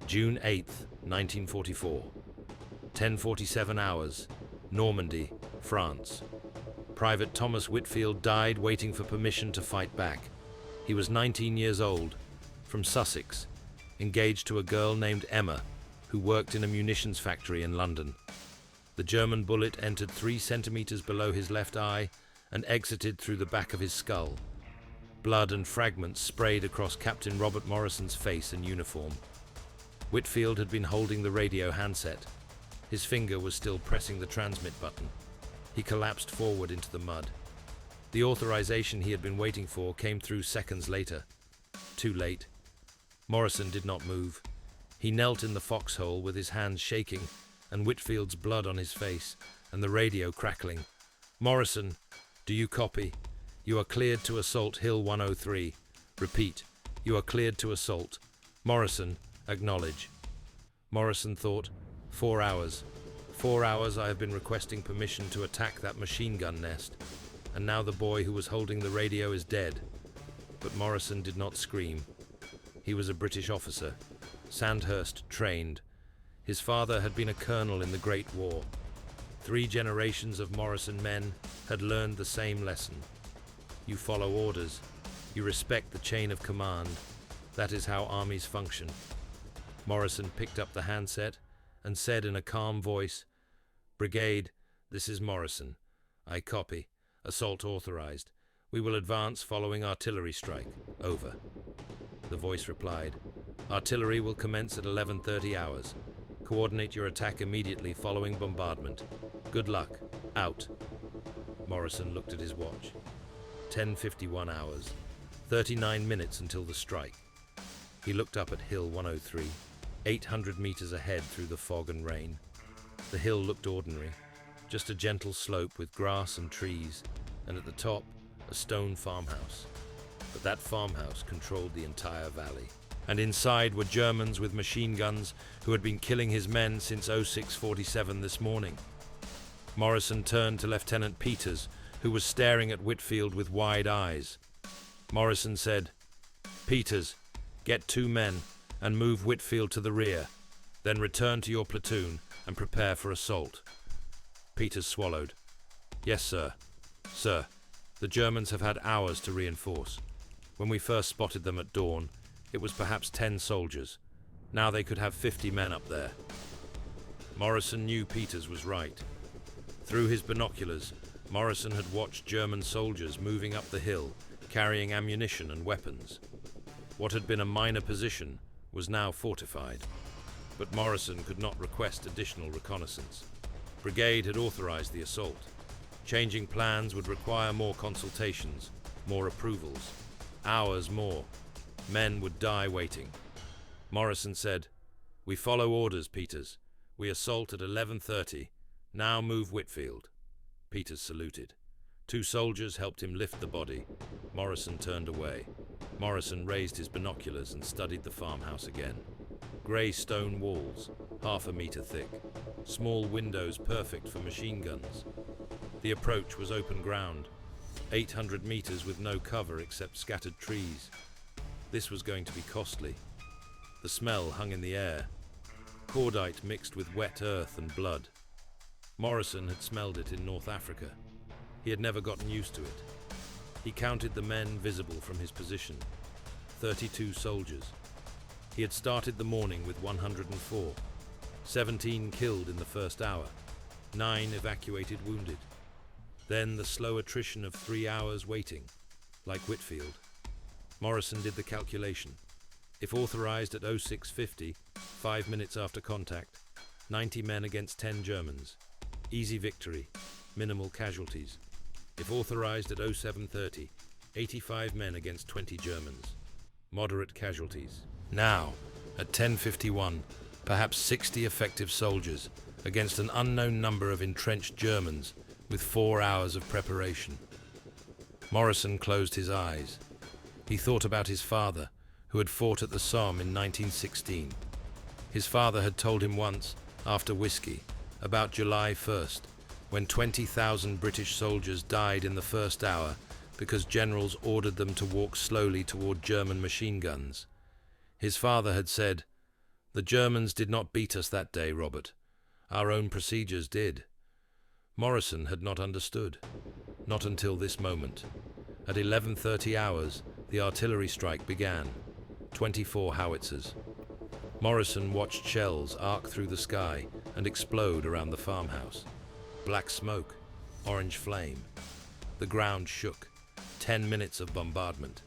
June 8th, 1944. 10:47 hours, Normandy, France. Private Thomas Whitfield died waiting for permission to fight back. He was 19 years old, from Sussex, engaged to a girl named Emma, who worked in a munitions factory in London. The German bullet entered 3 centimeters below his left eye and exited through the back of his skull. Blood and fragments sprayed across Captain Robert Morrison's face and uniform. Whitfield had been holding the radio handset. His finger was still pressing the transmit button. He collapsed forward into the mud. The authorization he had been waiting for came through seconds later. Too late. Morrison did not move. He knelt in the foxhole with his hands shaking and Whitfield's blood on his face and the radio crackling. "Morrison, do you copy? You are cleared to assault Hill 103. Repeat, you are cleared to assault. Morrison, acknowledge." Morrison thought, 4 hours. 4 hours I have been requesting permission to attack that machine gun nest, and now the boy who was holding the radio is dead. But Morrison did not scream. He was a British officer, Sandhurst trained. His father had been a colonel in the Great War. 3 generations of Morrison men had learned the same lesson. You follow orders. You respect the chain of command. That is how armies function. Morrison picked up the handset and said in a calm voice, "Brigade, this is Morrison. I copy. Assault authorized. We will advance following artillery strike. Over." The voice replied, "Artillery will commence at 11:30 hours. Coordinate your attack immediately following bombardment. Good luck. Out." Morrison looked at his watch. 10:51 hours. 39 minutes until the strike. He looked up at Hill 103, 800 meters ahead through the fog and rain. The hill looked ordinary, just a gentle slope with grass and trees, and at the top, a stone farmhouse. But that farmhouse controlled the entire valley. And inside were Germans with machine guns who had been killing his men since 0647 this morning. Morrison turned to Lieutenant Peters, who was staring at Whitfield with wide eyes. Morrison said, "Peters, get 2 men and move Whitfield to the rear. Then return to your platoon and prepare for assault." Peters swallowed. "Yes, sir. Sir, the Germans have had hours to reinforce. When we first spotted them at dawn, it was perhaps 10 soldiers. Now they could have 50 men up there." Morrison knew Peters was right. Through his binoculars, Morrison had watched German soldiers moving up the hill, carrying ammunition and weapons. What had been a minor position was now fortified. But Morrison could not request additional reconnaissance. Brigade had authorized the assault. Changing plans would require more consultations, more approvals, hours more. Men would die waiting. Morrison said, "We follow orders, Peters. We assault at 11:30. Now move Whitfield." Peters saluted. 2 soldiers helped him lift the body. Morrison turned away. Morrison raised his binoculars and studied the farmhouse again. Grey stone walls, half a meter thick. Small windows perfect for machine guns. The approach was open ground. 800 meters with no cover except scattered trees. This was going to be costly. The smell hung in the air. Cordite mixed with wet earth and blood. Morrison had smelled it in North Africa. He had never gotten used to it. He counted the men visible from his position. 32 soldiers. He had started the morning with 104. 17 killed in the first hour. 9 evacuated wounded. Then the slow attrition of 3 hours waiting, like Whitfield. Morrison did the calculation. If authorized at 0650, 5 minutes after contact, 90 men against 10 Germans. Easy victory, minimal casualties. If authorized at 0730, 85 men against 20 Germans. Moderate casualties. Now, at 10:51, perhaps 60 effective soldiers against an unknown number of entrenched Germans with 4 hours of preparation. Morrison closed his eyes. He thought about his father, who had fought at the Somme in 1916. His father had told him once, after whiskey, about July 1st, when 20,000 British soldiers died in the first hour because generals ordered them to walk slowly toward German machine guns. His father had said, The Germans did not beat us that day, Robert. Our own procedures did. Morrison had not understood. Not until this moment. At 11:30 hours, the artillery strike began. 24 howitzers. Morrison watched shells arc through the sky and explode around the farmhouse. Black smoke, orange flame. The ground shook. 10 minutes of bombardment.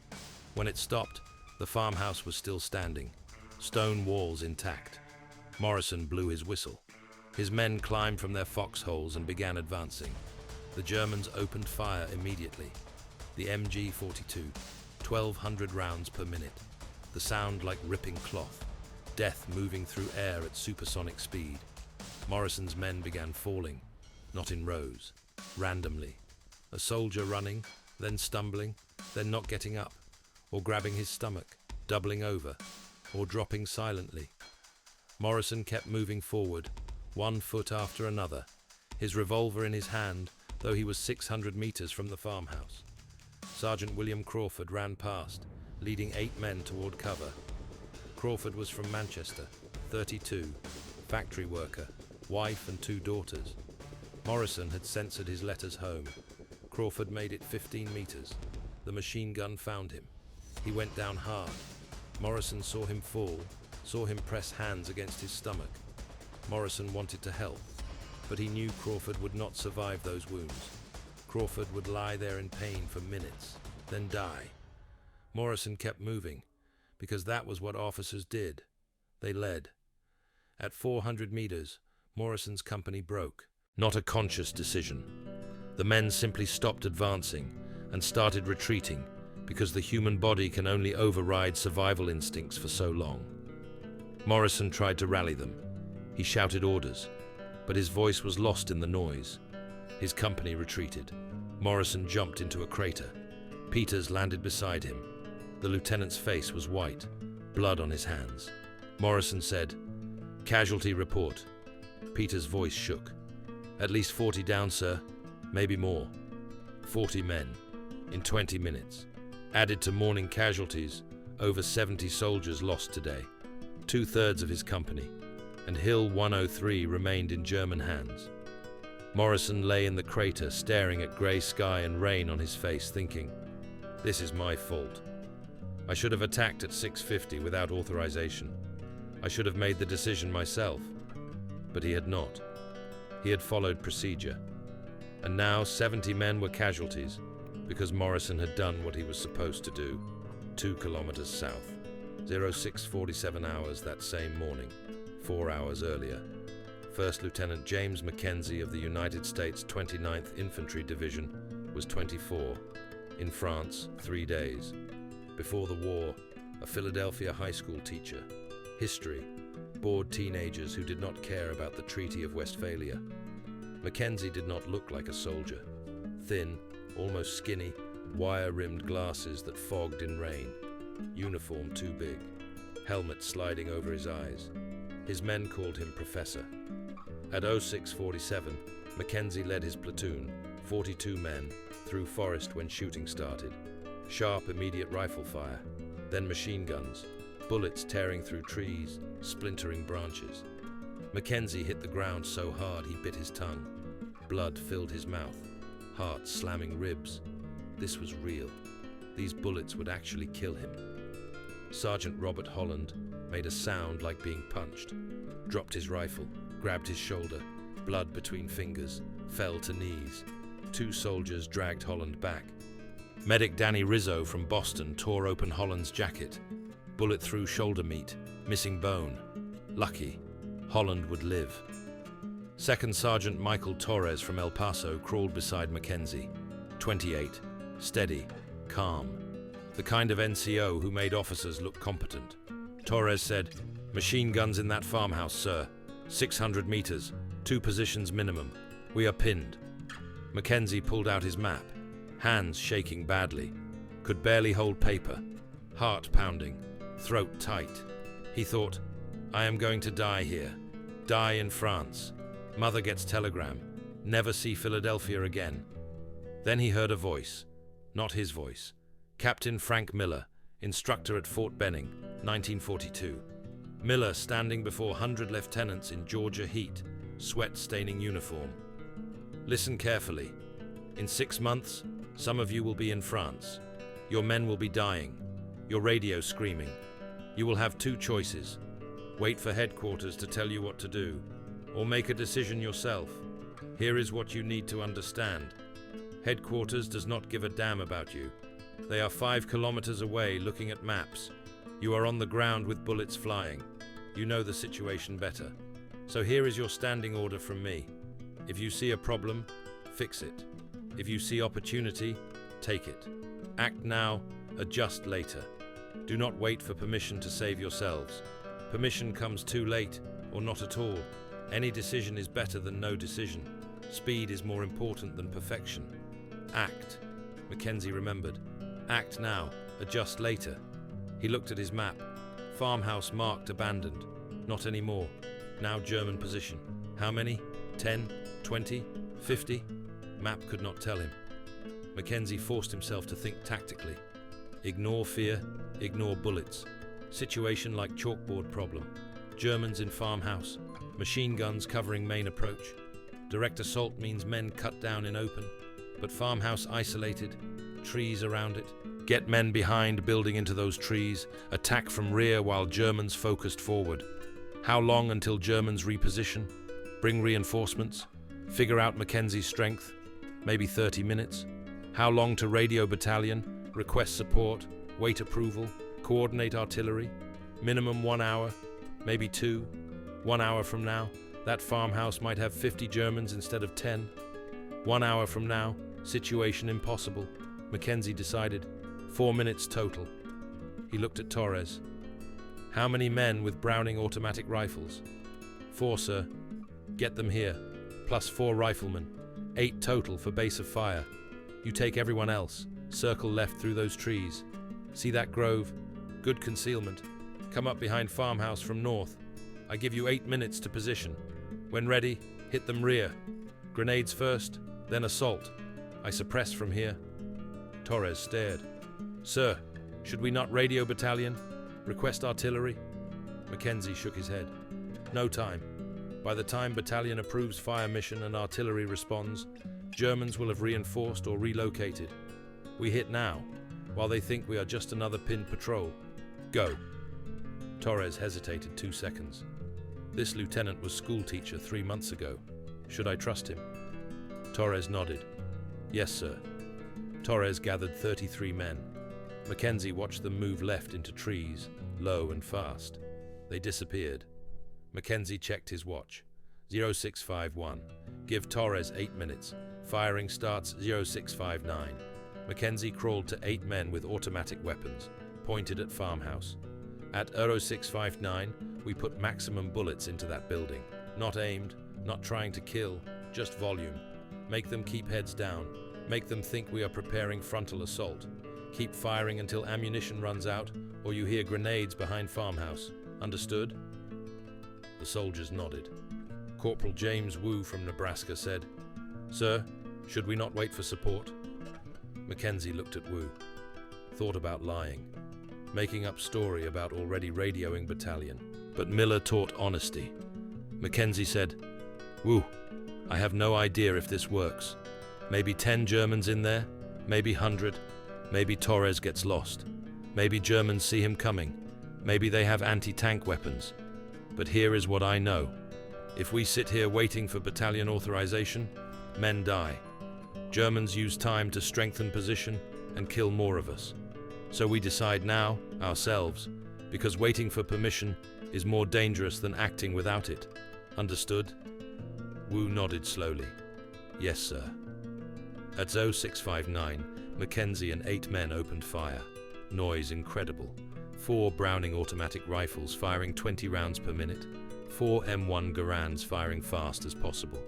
When it stopped, the farmhouse was still standing, stone walls intact. Morrison blew his whistle. His men climbed from their foxholes and began advancing. The Germans opened fire immediately. The MG-42, 1,200 rounds per minute. The sound like ripping cloth. Death moving through air at supersonic speed. Morrison's men began falling, not in rows, randomly. A soldier running, then stumbling, then not getting up, or grabbing his stomach, doubling over, or dropping silently. Morrison kept moving forward, one foot after another, his revolver in his hand, though he was 600 meters from the farmhouse. Sergeant William Crawford ran past, leading 8 men toward cover. Crawford was from Manchester, 32, factory worker, wife and 2 daughters. Morrison had censored his letters home. Crawford made it 15 meters. The machine gun found him. He went down hard. Morrison saw him fall, saw him press hands against his stomach. Morrison wanted to help, but he knew Crawford would not survive those wounds. Crawford would lie there in pain for minutes, then die. Morrison kept moving, because that was what officers did. They led. At 400 meters, Morrison's company broke. Not a conscious decision. The men simply stopped advancing and started retreating, because the human body can only override survival instincts for so long. Morrison tried to rally them. He shouted orders, but his voice was lost in the noise. His company retreated. Morrison jumped into a crater. Peters landed beside him. The lieutenant's face was white, blood on his hands. Morrison said, "Casualty report." Peters' voice shook. "At least 40 down, sir. Maybe more. 40 men, in 20 minutes. Added to morning casualties, over 70 soldiers lost today. 2/3 of his company, and Hill 103 remained in German hands." Morrison lay in the crater, staring at grey sky and rain on his face, thinking, "This is my fault. I should have attacked at 6:50 without authorization. I should have made the decision myself." But he had not. He had followed procedure. And now 70 men were casualties, because Morrison had done what he was supposed to do, 2 kilometers south, 06:47 hours that same morning, 4 hours earlier. First Lieutenant James Mackenzie of the United States 29th Infantry Division was 24, in France 3 days. Before the war, a Philadelphia high school teacher. History, bored teenagers who did not care about the Treaty of Westphalia. Mackenzie did not look like a soldier. Thin, almost skinny, wire-rimmed glasses that fogged in rain. Uniform too big. Helmet sliding over his eyes. His men called him Professor. At 06:47, Mackenzie led his platoon, 42 men, through forest when shooting started. Sharp, immediate rifle fire, then machine guns, bullets tearing through trees, splintering branches. Mackenzie hit the ground so hard he bit his tongue. Blood filled his mouth, heart slamming ribs. This was real. These bullets would actually kill him. Sergeant Robert Holland made a sound like being punched, dropped his rifle, grabbed his shoulder, blood between fingers, fell to knees. 2 soldiers dragged Holland back. Medic Danny Rizzo from Boston tore open Holland's jacket. Bullet through shoulder meat, missing bone. Lucky, Holland would live. Second Sergeant Michael Torres from El Paso crawled beside Mackenzie. 28, steady, calm. The kind of NCO who made officers look competent. Torres said, "Machine guns in that farmhouse, sir. 600 meters, 2 positions minimum. We are pinned." Mackenzie pulled out his map, hands shaking badly. Could barely hold paper. Heart pounding, throat tight. He thought, "I am going to die here. Die in France. Mother gets telegram. Never see Philadelphia again." Then he heard a voice. Not his voice. Captain Frank Miller, instructor at Fort Benning, 1942. Miller standing before 100 lieutenants in Georgia heat, sweat-staining uniform. Listen carefully. In 6 months, some of you will be in France. Your men will be dying. Your radio screaming. You will have 2 choices. Wait for headquarters to tell you what to do, or make a decision yourself. Here is what you need to understand. Headquarters does not give a damn about you. They are 5 kilometers away looking at maps. You are on the ground with bullets flying. You know the situation better. So here is your standing order from me. If you see a problem, fix it. If you see opportunity, take it. Act now, adjust later. Do not wait for permission to save yourselves. Permission comes too late, or not at all. Any decision is better than no decision. Speed is more important than perfection. Act. Mackenzie remembered. Act now, adjust later. He looked at his map. Farmhouse marked abandoned. Not anymore. Now German position. How many? 10? 20? 50? Map could not tell him. Mackenzie forced himself to think tactically. Ignore fear, ignore bullets. Situation like chalkboard problem. Germans in farmhouse. Machine guns covering main approach. Direct assault means men cut down in open, but farmhouse isolated, trees around it. Get men behind, building into those trees. Attack from rear while Germans focused forward. How long until Germans reposition? Bring reinforcements? Figure out Mackenzie's strength? Maybe 30 minutes? How long to radio battalion? Request support? Wait approval? Coordinate artillery? Minimum 1 hour? Maybe 2? 1 hour from now, that farmhouse might have 50 Germans instead of 10. 1 hour from now, situation impossible. Mackenzie decided. 4 minutes total. He looked at Torres. How many men with Browning automatic rifles? 4, sir. Get them here. Plus 4 riflemen. 8 total for base of fire. You take everyone else. Circle left through those trees. See that grove? Good concealment. Come up behind farmhouse from north. I give you 8 minutes to position. When ready, hit them rear. Grenades first, then assault. I suppress from here. Torres stared. Sir, should we not radio battalion? Request artillery? Mackenzie shook his head. No time. By the time battalion approves fire mission and artillery responds, Germans will have reinforced or relocated. We hit now, while they think we are just another pinned patrol. Go. Torres hesitated 2 seconds. This lieutenant was schoolteacher 3 months ago. Should I trust him? Torres nodded. Yes, sir. Torres gathered 33 men. Mackenzie watched them move left into trees, low and fast. They disappeared. Mackenzie checked his watch. 0651. Give Torres 8 minutes. Firing starts 0659. Mackenzie crawled to 8 men with automatic weapons, pointed at farmhouse. At 0659, we put maximum bullets into that building. Not aimed, not trying to kill, just volume. Make them keep heads down. Make them think we are preparing frontal assault. Keep firing until ammunition runs out, or you hear grenades behind farmhouse. Understood? The soldiers nodded. Corporal James Wu from Nebraska said, Sir, should we not wait for support? Mackenzie looked at Wu. Thought about lying. Making up story about already radioing battalion. But Miller taught honesty. Mackenzie said, Wu, I have no idea if this works. Maybe 10 Germans in there, maybe 100. Maybe Torres gets lost. Maybe Germans see him coming. Maybe they have anti-tank weapons. But here is what I know. If we sit here waiting for battalion authorization, men die. Germans use time to strengthen position and kill more of us. So we decide now, ourselves, because waiting for permission is more dangerous than acting without it. Understood? Wu nodded slowly. Yes, sir. At 0659, Mackenzie and 8 men opened fire. Noise incredible. 4 Browning automatic rifles firing 20 rounds per minute. 4 M1 Garands firing fast as possible.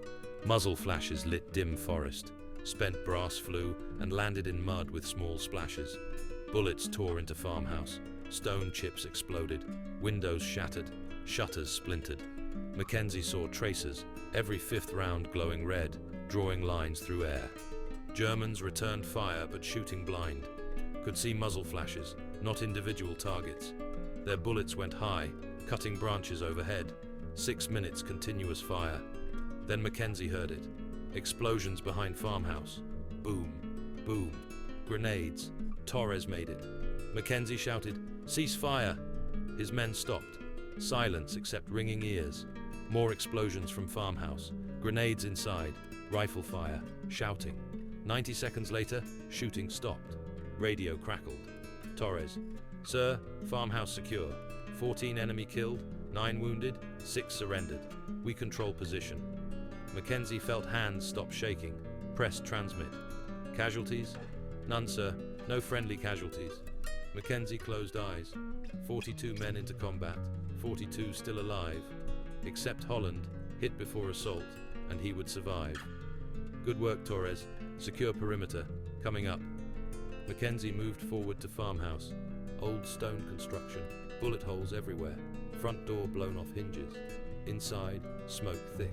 Muzzle flashes lit dim forest. Spent brass flew and landed in mud with small splashes. Bullets tore into farmhouse. Stone chips exploded. Windows shattered. Shutters splintered. Mackenzie saw tracers, every 5th round glowing red, drawing lines through air. Germans returned fire but shooting blind. Could see muzzle flashes, not individual targets. Their bullets went high, cutting branches overhead. 6 minutes continuous fire. Then Mackenzie heard it. Explosions behind farmhouse. Boom, boom. Grenades. Torres made it. Mackenzie shouted, "Cease fire!" His men stopped. Silence except ringing ears. More explosions from farmhouse. Grenades inside. Rifle fire. Shouting. 90 seconds later, shooting stopped. Radio crackled. Torres, "Sir, farmhouse secure. 14 enemy killed, 9 wounded, 6 surrendered. We control position." Mackenzie felt hands stop shaking. Pressed transmit. "Casualties?" "None, sir. No friendly casualties." Mackenzie closed eyes. 42 men into combat, 42 still alive. Except Holland, hit before assault, and he would survive. "Good work, Torres. Secure perimeter. Coming up." Mackenzie moved forward to farmhouse. Old stone construction, bullet holes everywhere. Front door blown off hinges. Inside, smoke thick.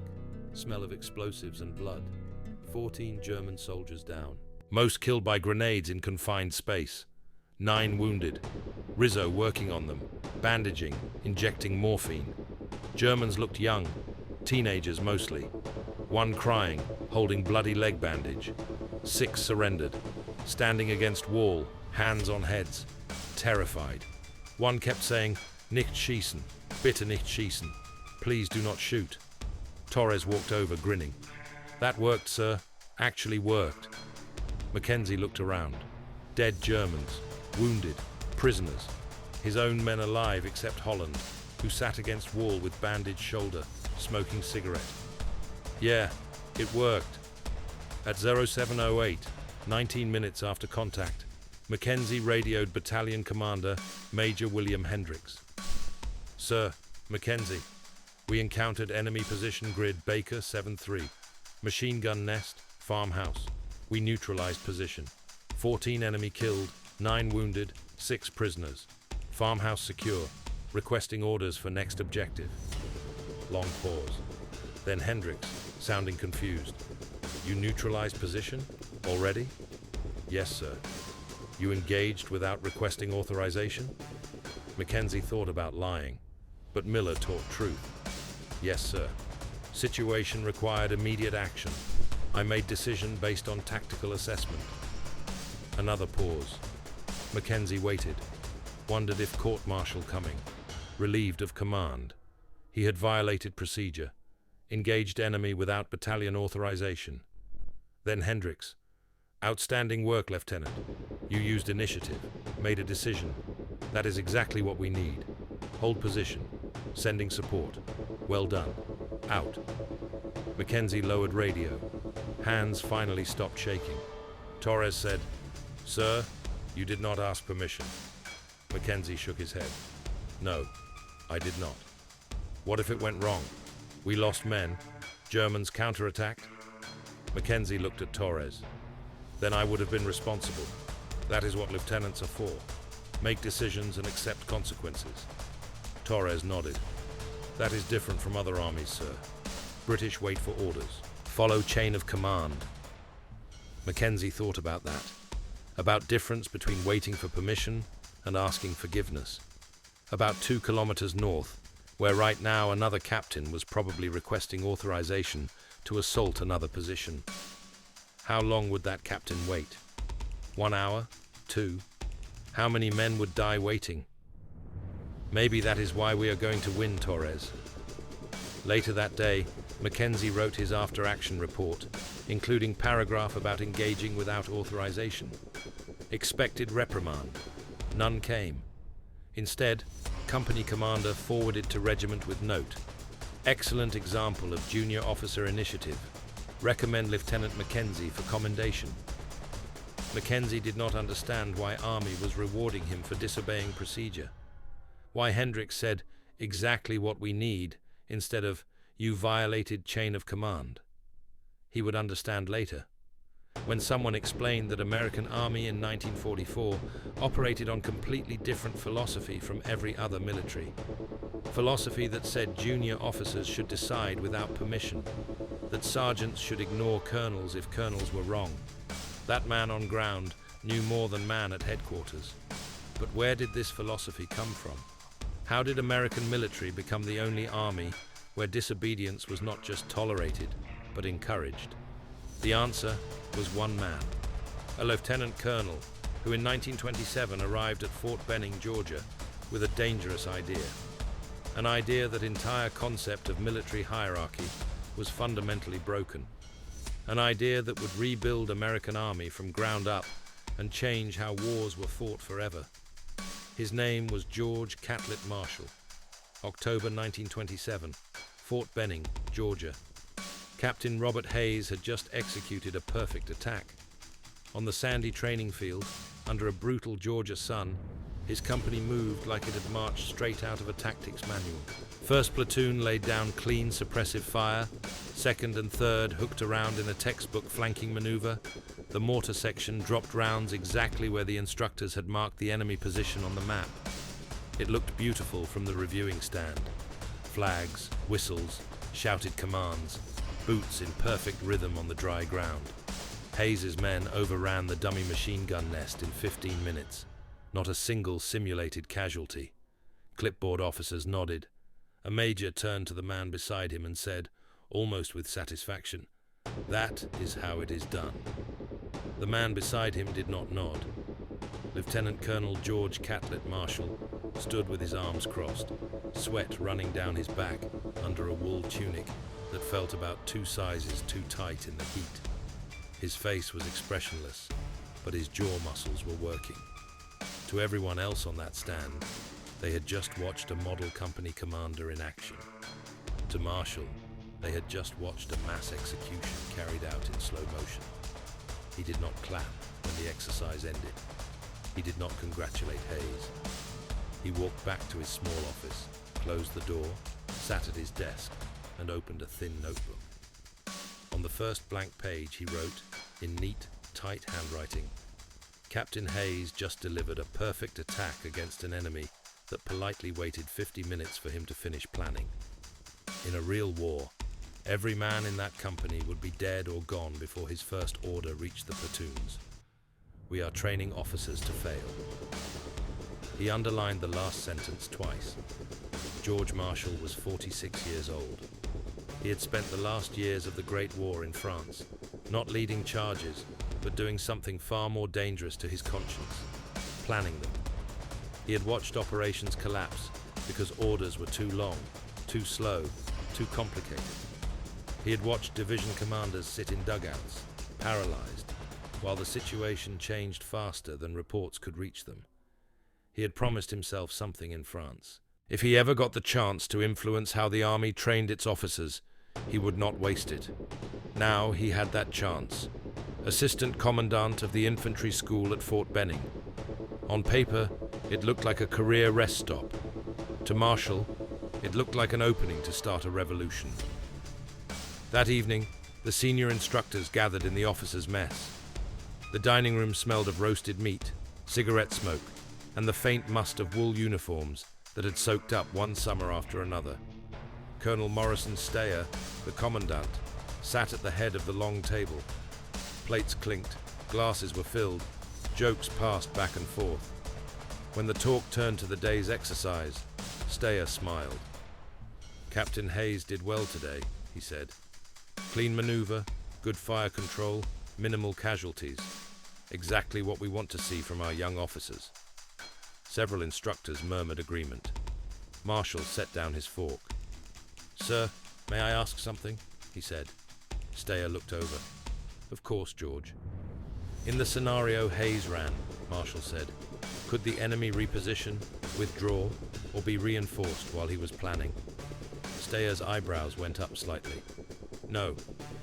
Smell of explosives and blood. 14 German soldiers down. Most killed by grenades in confined space. 9 wounded. Rizzo working on them. Bandaging, injecting morphine. Germans looked young. Teenagers mostly. 1 crying, holding bloody leg bandage. 6 surrendered. Standing against wall, hands on heads. Terrified. 1 kept saying, "Nicht schießen, bitte nicht schießen. Please do not shoot." Torres walked over, grinning. "That worked, sir. Actually worked." Mackenzie looked around. Dead Germans. Wounded. Prisoners. His own men alive except Holland, who sat against wall with bandaged shoulder, smoking cigarette. "Yeah, it worked." At 0708, 19 minutes after contact, Mackenzie radioed Battalion Commander Major William Hendricks. "Sir, Mackenzie, we encountered enemy position grid Baker 7-3. Machine gun nest, farmhouse. We neutralized position. 14 enemy killed, 9 wounded, 6 prisoners. Farmhouse secure. Requesting orders for next objective." Long pause. Then Hendricks, sounding confused. "You neutralized position? Already?" "Yes, sir." "You engaged without requesting authorization?" Mackenzie thought about lying, but Miller taught truth. "Yes, sir. Situation required immediate action. I made decision based on tactical assessment." Another pause. Mackenzie waited, wondered if court-martial coming, relieved of command. He had violated procedure, engaged enemy without battalion authorization. Then Hendricks, "Outstanding work, Lieutenant. You used initiative, made a decision. That is exactly what we need. Hold position. Sending support. Well done. Out." Mackenzie lowered radio. Hands finally stopped shaking. Torres said, "Sir, you did not ask permission." Mackenzie shook his head. "No, I did not." "What if it went wrong? We lost men. Germans counterattacked?" Mackenzie looked at Torres. "Then I would have been responsible. That is what lieutenants are for. Make decisions and accept consequences." Torres nodded. "That is different from other armies, sir. British wait for orders. Follow chain of command." Mackenzie thought about that. About difference between waiting for permission and asking forgiveness. About 2 kilometers north, where right now another captain was probably requesting authorization to assault another position. How long would that captain wait? 1 hour? 2? How many men would die waiting? "Maybe that is why we are going to win, Torres." Later that day, Mackenzie wrote his after-action report, including paragraph about engaging without authorization. Expected reprimand. None came. Instead, company commander forwarded to regiment with note. "Excellent example of junior officer initiative. Recommend Lieutenant Mackenzie for commendation." Mackenzie did not understand why Army was rewarding him for disobeying procedure. Why Hendricks said, "Exactly what we need," instead of, "You violated chain of command." He would understand later, when someone explained that American Army in 1944 operated on completely different philosophy from every other military. Philosophy that said junior officers should decide without permission, that sergeants should ignore colonels if colonels were wrong. That man on ground knew more than man at headquarters. But where did this philosophy come from? How did American military become the only army where disobedience was not just tolerated, but encouraged? The answer was one man, a lieutenant colonel who in 1927 arrived at Fort Benning, Georgia, with a dangerous idea. An idea that entire concept of military hierarchy was fundamentally broken. An idea that would rebuild American army from ground up and change how wars were fought forever. His name was George Catlett Marshall. October 1927, Fort Benning, Georgia. Captain Robert Hayes had just executed a perfect attack. On the sandy training field, under a brutal Georgia sun, his company moved like it had marched straight out of a tactics manual. First platoon laid down clean suppressive fire. Second and third hooked around in a textbook flanking maneuver. The mortar section dropped rounds exactly where the instructors had marked the enemy position on the map. It looked beautiful from the reviewing stand. Flags, whistles, shouted commands, boots in perfect rhythm on the dry ground. Hayes's men overran the dummy machine gun nest in 15 minutes. Not a single simulated casualty. Clipboard officers nodded. A major turned to the man beside him and said, almost with satisfaction, "That is how it is done." The man beside him did not nod. Lieutenant Colonel George Catlett Marshall stood with his arms crossed, sweat running down his back under a wool tunic that felt about 2 sizes too tight in the heat. His face was expressionless, but his jaw muscles were working. To everyone else on that stand, they had just watched a model company commander in action. To Marshall, they had just watched a mass execution carried out in slow motion. He did not clap when the exercise ended. He did not congratulate Hayes. He walked back to his small office, closed the door, sat at his desk, and opened a thin notebook. On the first blank page he wrote, in neat, tight handwriting, "Captain Hayes just delivered a perfect attack against an enemy that politely waited 50 minutes for him to finish planning." In a real war, every man in that company would be dead or gone before his first order reached the platoons. "We are training officers to fail." He underlined the last sentence twice. George Marshall was 46 years old. He had spent the last years of the Great War in France, not leading charges, but doing something far more dangerous to his conscience, planning them. He had watched operations collapse because orders were too long, too slow, too complicated. He had watched division commanders sit in dugouts, paralyzed, while the situation changed faster than reports could reach them. He had promised himself something in France. If he ever got the chance to influence how the army trained its officers, he would not waste it. Now he had that chance. Assistant Commandant of the Infantry School at Fort Benning. On paper, it looked like a career rest stop. To Marshall, it looked like an opening to start a revolution. That evening, the senior instructors gathered in the officers' mess. The dining room smelled of roasted meat, cigarette smoke, and the faint must of wool uniforms that had soaked up one summer after another. Colonel Morrison Stayer, the commandant, sat at the head of the long table. Plates clinked, glasses were filled, jokes passed back and forth. When the talk turned to the day's exercise, Stayer smiled. "Captain Hayes did well today," he said. "Clean maneuver, good fire control, minimal casualties. Exactly what we want to see from our young officers." Several instructors murmured agreement. Marshall set down his fork. "Sir, may I ask something?" he said. Stayer looked over. "Of course, George." "In the scenario Hayes ran," Marshall said, "could the enemy reposition, withdraw, or be reinforced while he was planning?" Stayer's eyebrows went up slightly. "No,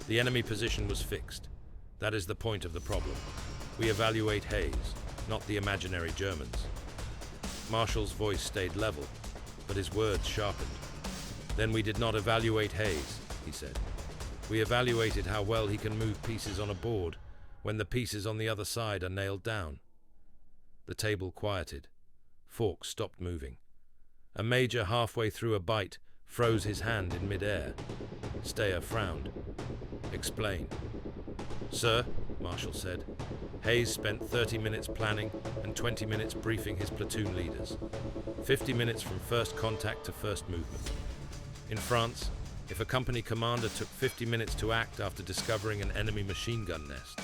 the enemy position was fixed. That is the point of the problem. We evaluate Hayes, not the imaginary Germans." Marshall's voice stayed level, but his words sharpened. "Then we did not evaluate Hayes," he said. "We evaluated how well he can move pieces on a board when the pieces on the other side are nailed down." The table quieted. Forks stopped moving. A major halfway through a bite froze his hand in mid-air. Stayer frowned. "Explain." "Sir," Marshall said, Hayes spent 30 minutes planning and 20 minutes briefing his platoon leaders. 50 minutes from first contact to first movement. In France, if a company commander took 50 minutes to act after discovering an enemy machine gun nest,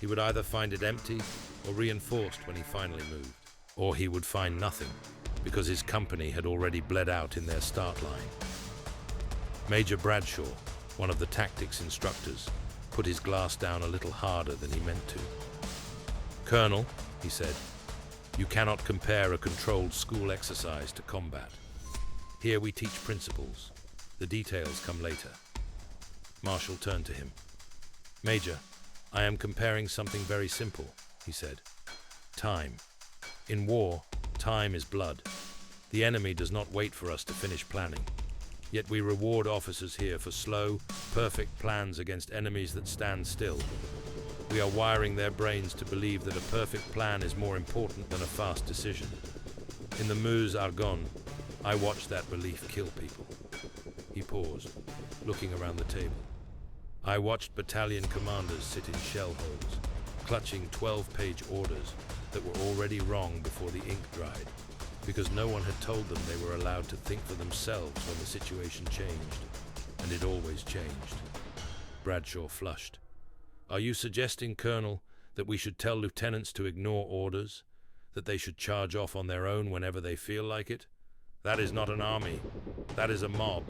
he would either find it empty or reinforced when he finally moved. Or he would find nothing, because his company had already bled out in their start line. Major Bradshaw, one of the tactics instructors, put his glass down a little harder than he meant to. "Colonel," he said, "you cannot compare a controlled school exercise to combat. Here we teach principles. The details come later." Marshall turned to him. "Major, I am comparing something very simple," he said. "Time. In war, time is blood. The enemy does not wait for us to finish planning. Yet we reward officers here for slow, perfect plans against enemies that stand still. We are wiring their brains to believe that a perfect plan is more important than a fast decision. In the Meuse Argonne, I watched that belief kill people." He paused, looking around the table. "I watched battalion commanders sit in shell holes, clutching 12-page orders that were already wrong before the ink dried, because no one had told them they were allowed to think for themselves when the situation changed, and it always changed." Bradshaw flushed. "Are you suggesting, Colonel, that we should tell lieutenants to ignore orders, that they should charge off on their own whenever they feel like it? That is not an army. That is a mob."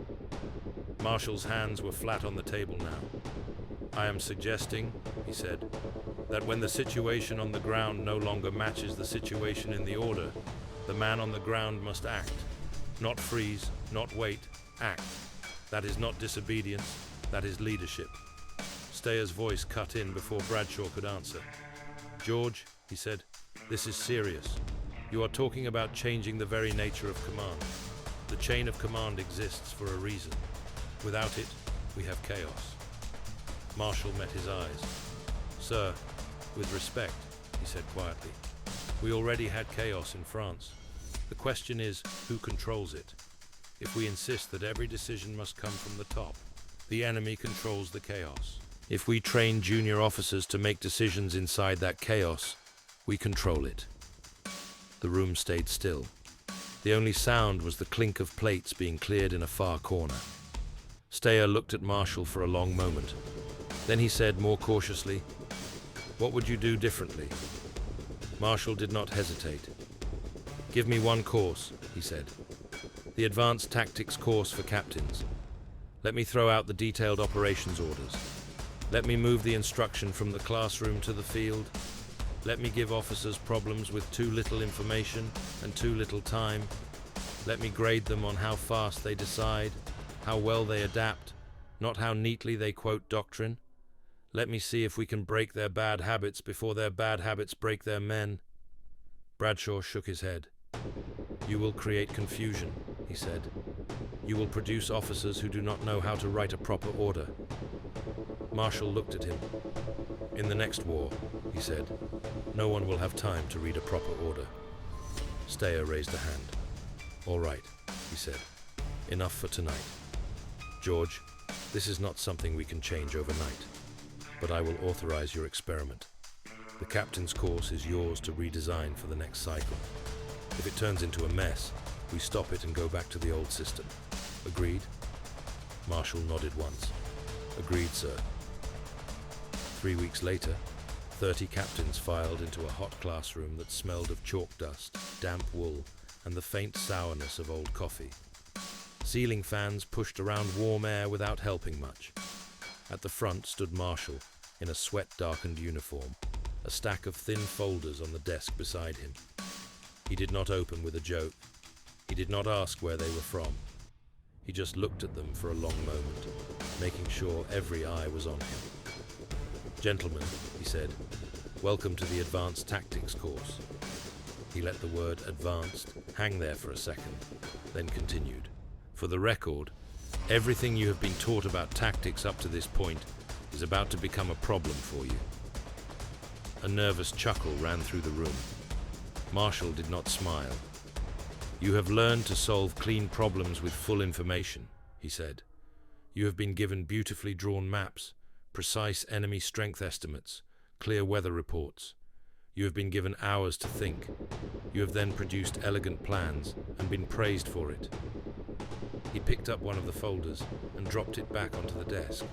Marshall's hands were flat on the table now. "I am suggesting," he said, "that when the situation on the ground no longer matches the situation in the order, the man on the ground must act. Not freeze, not wait, act. That is not disobedience, that is leadership." Stayer's voice cut in before Bradshaw could answer. "George," he said, "this is serious. You are talking about changing the very nature of command. The chain of command exists for a reason. Without it, we have chaos." Marshall met his eyes. "Sir, with respect," he said quietly, "we already had chaos in France. The question is, who controls it? If we insist that every decision must come from the top, the enemy controls the chaos. If we train junior officers to make decisions inside that chaos, we control it." The room stayed still. The only sound was the clink of plates being cleared in a far corner. Stayer looked at Marshall for a long moment. Then he said more cautiously, "What would you do differently?" Marshall did not hesitate. "Give me one course," he said. "The advanced tactics course for captains. Let me throw out the detailed operations orders. Let me move the instruction from the classroom to the field. Let me give officers problems with too little information and too little time. Let me grade them on how fast they decide, how well they adapt, not how neatly they quote doctrine. Let me see if we can break their bad habits before their bad habits break their men." Bradshaw shook his head. "You will create confusion," he said. "You will produce officers who do not know how to write a proper order." Marshall looked at him. "In the next war," he said, "no one will have time to read a proper order." Stayer raised a hand. "All right," he said. "Enough for tonight. George, this is not something we can change overnight, but I will authorize your experiment. The captain's course is yours to redesign for the next cycle. If it turns into a mess, we stop it and go back to the old system. Agreed?" Marshall nodded once. "Agreed, sir." 3 weeks later, 30 captains filed into a hot classroom that smelled of chalk dust, damp wool, and the faint sourness of old coffee. Ceiling fans pushed around warm air without helping much. At the front stood Marshall, in a sweat-darkened uniform, a stack of thin folders on the desk beside him. He did not open with a joke. He did not ask where they were from. He just looked at them for a long moment, making sure every eye was on him. "Gentlemen," he said, "welcome to the Advanced Tactics course." He let the word "advanced" hang there for a second, then continued. "For the record, everything you have been taught about tactics up to this point is about to become a problem for you." A nervous chuckle ran through the room. Marshall did not smile. "You have learned to solve clean problems with full information," he said. "You have been given beautifully drawn maps, precise enemy strength estimates, clear weather reports. You have been given hours to think. You have then produced elegant plans and been praised for it. He picked up one of the folders and dropped it back onto the desk.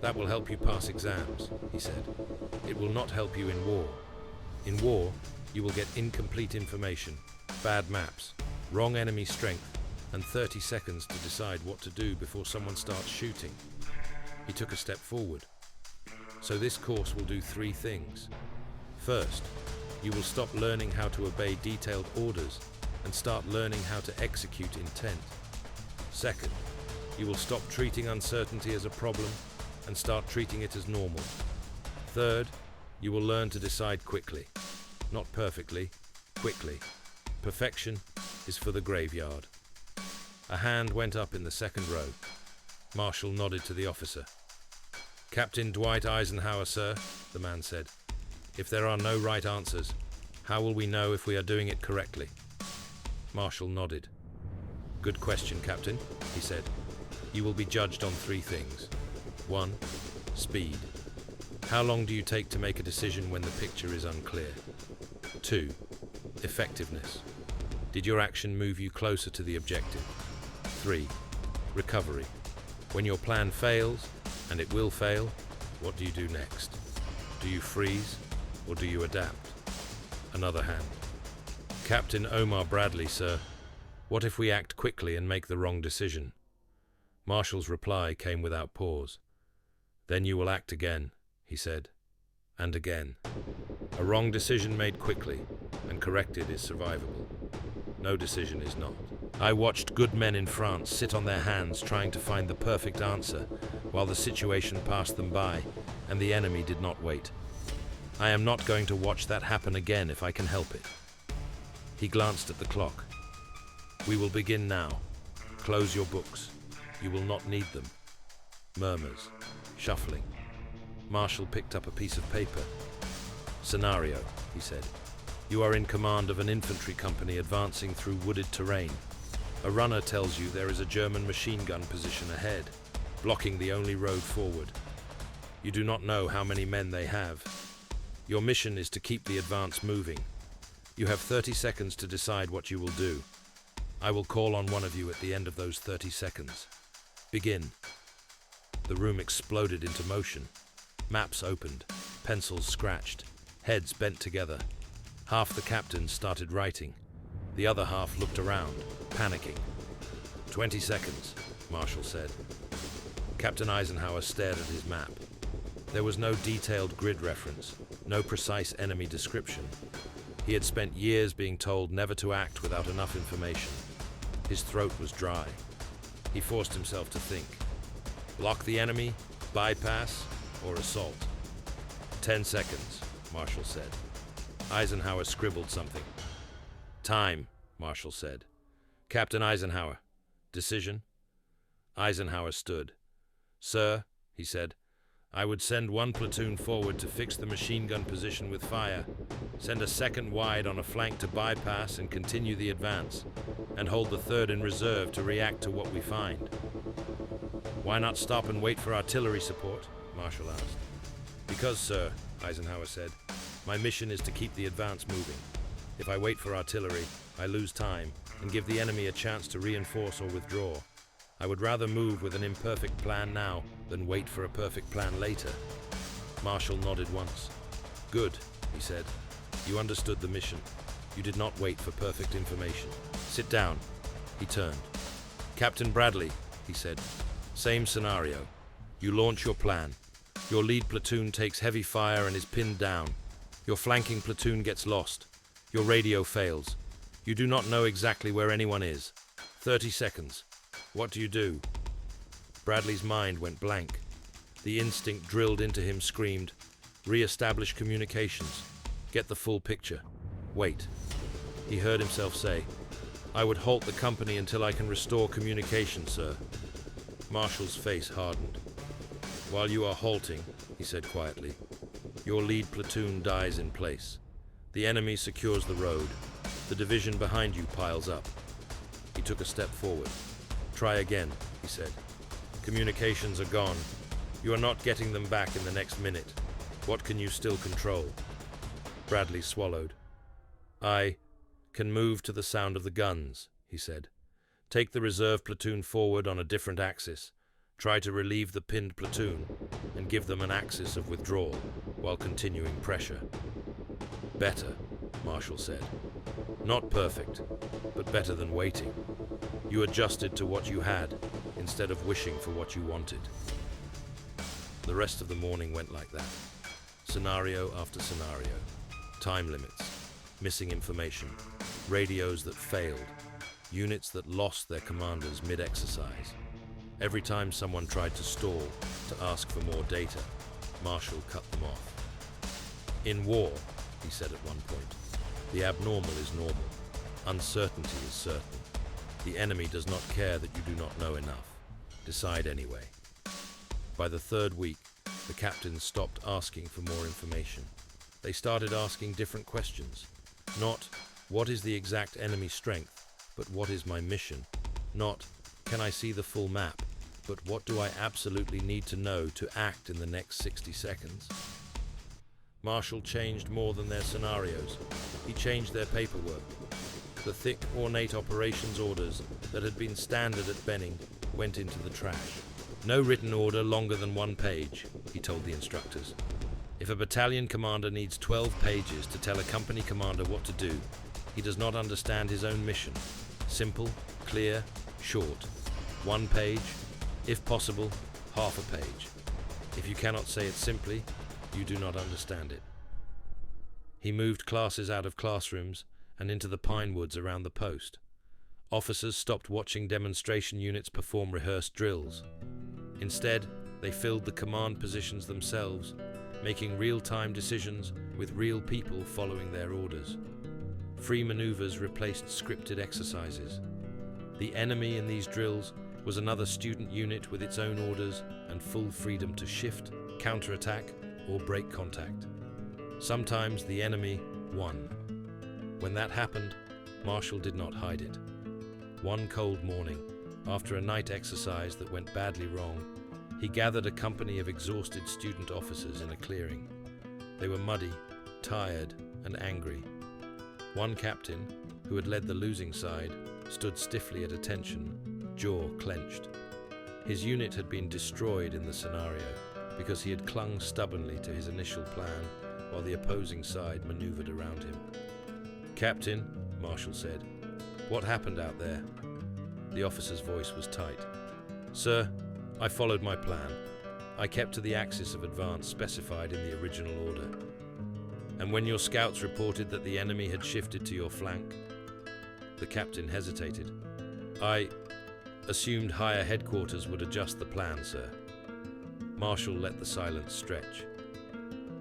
That will help you pass exams, he said. It will not help you in war. In war, you will get incomplete information, bad maps, wrong enemy strength, and 30 seconds to decide what to do before someone starts shooting. He took a step forward. So this course will do 3 things. First, you will stop learning how to obey detailed orders and start learning how to execute intent. Second, you will stop treating uncertainty as a problem and start treating it as normal. Third, you will learn to decide quickly. Not perfectly, quickly. Perfection is for the graveyard. A hand went up in the second row. Marshall nodded to the officer. Captain Dwight Eisenhower, sir, the man said. If there are no right answers, how will we know if we are doing it correctly? Marshall nodded. Good question, Captain, he said. You will be judged on 3 things. 1. Speed. How long do you take to make a decision when the picture is unclear? 2. Effectiveness. Did your action move you closer to the objective? 3. Recovery. When your plan fails, and it will fail, what do you do next? Do you freeze, or do you adapt? Another hand. Captain Omar Bradley, sir. What if we act quickly and make the wrong decision? Marshall's reply came without pause. Then you will act again, he said. And again. A wrong decision made quickly and corrected is survivable. No decision is not. I watched good men in France sit on their hands trying to find the perfect answer while the situation passed them by and the enemy did not wait. I am not going to watch that happen again if I can help it. He glanced at the clock. We will begin now. Close your books. You will not need them. Murmurs. Shuffling. Marshall picked up a piece of paper. Scenario, he said. You are in command of an infantry company advancing through wooded terrain. A runner tells you there is a German machine gun position ahead, blocking the only road forward. You do not know how many men they have. Your mission is to keep the advance moving. You have 30 seconds to decide what you will do. I will call on one of you at the end of those 30 seconds. Begin. The room exploded into motion. Maps opened, pencils scratched, heads bent together. Half the captains started writing. The other half looked around, panicking. 20 seconds, Marshall said. Captain Eisenhower stared at his map. There was no detailed grid reference, no precise enemy description. He had spent years being told never to act without enough information. His throat was dry. He forced himself to think. Block the enemy, bypass, or assault. 10 seconds, Marshall said. Eisenhower scribbled something. Time, Marshall said. Captain Eisenhower. Decision? Eisenhower stood. Sir, he said, I would send 1 platoon forward to fix the machine gun position with fire, send a 2nd wide on a flank to bypass and continue the advance, and hold the 3rd in reserve to react to what we find. Why not stop and wait for artillery support? Marshall asked. Because, sir, Eisenhower said, my mission is to keep the advance moving. If I wait for artillery, I lose time and give the enemy a chance to reinforce or withdraw. I would rather move with an imperfect plan now than wait for a perfect plan later. Marshall nodded once. Good, he said. You understood the mission. You did not wait for perfect information. Sit down. He turned. Captain Bradley, he said. Same scenario. You launch your plan. Your lead platoon takes heavy fire and is pinned down. Your flanking platoon gets lost. Your radio fails. You do not know exactly where anyone is. 30 seconds. What do you do? Bradley's mind went blank. The instinct drilled into him screamed, re-establish communications. Get the full picture. Wait. He heard himself say, I would halt the company until I can restore communication, sir. Marshall's face hardened. While you are halting, he said quietly, your lead platoon dies in place. The enemy secures the road. The division behind you piles up. He took a step forward. Try again, he said. Communications are gone. You are not getting them back in the next minute. What can you still control? Bradley swallowed. "I can move to the sound of the guns," he said. "Take the reserve platoon forward on a different axis. Try to relieve the pinned platoon and give them an axis of withdrawal while continuing pressure." "Better," Marshall said. "Not perfect, but better than waiting. You adjusted to what you had instead of wishing for what you wanted." The rest of the morning went like that. Scenario after scenario. Time limits, missing information, radios that failed, units that lost their commanders mid-exercise. Every time someone tried to stall to ask for more data, Marshall cut them off. "In war," he said at one point, "the abnormal is normal. Uncertainty is certain. The enemy does not care that you do not know enough. Decide anyway." By the third week, the captains stopped asking for more information. They started asking different questions. Not, "What is the exact enemy strength?" but "What is my mission?" Not, "Can I see the full map?" but "What do I absolutely need to know to act in the next 60 seconds? Marshall changed more than their scenarios. He changed their paperwork. The thick, ornate operations orders that had been standard at Benning went into the trash. "No written order longer than 1 page, he told the instructors. "If a battalion commander needs 12 pages to tell a company commander what to do, he does not understand his own mission. Simple, clear, short. 1 page, if possible, half a page. If you cannot say it simply, you do not understand it." He moved classes out of classrooms and into the pine woods around the post. Officers stopped watching demonstration units perform rehearsed drills. Instead, they filled the command positions themselves, making real-time decisions with real people following their orders. Free maneuvers replaced scripted exercises. The enemy in these drills was another student unit with its own orders and full freedom to shift, counterattack, or break contact. Sometimes the enemy won. When that happened, Marshall did not hide it. One cold morning, after a night exercise that went badly wrong, he gathered a company of exhausted student officers in a clearing. They were muddy, tired, and angry. One captain, who had led the losing side, stood stiffly at attention, jaw clenched. His unit had been destroyed in the scenario because he had clung stubbornly to his initial plan while the opposing side maneuvered around him. "Captain," Marshall said, "what happened out there?" The officer's voice was tight. "Sir, I followed my plan. I kept to the axis of advance specified in the original order." "And when your scouts reported that the enemy had shifted to your flank?" The captain hesitated. "I assumed higher headquarters would adjust the plan, sir." Marshall let the silence stretch.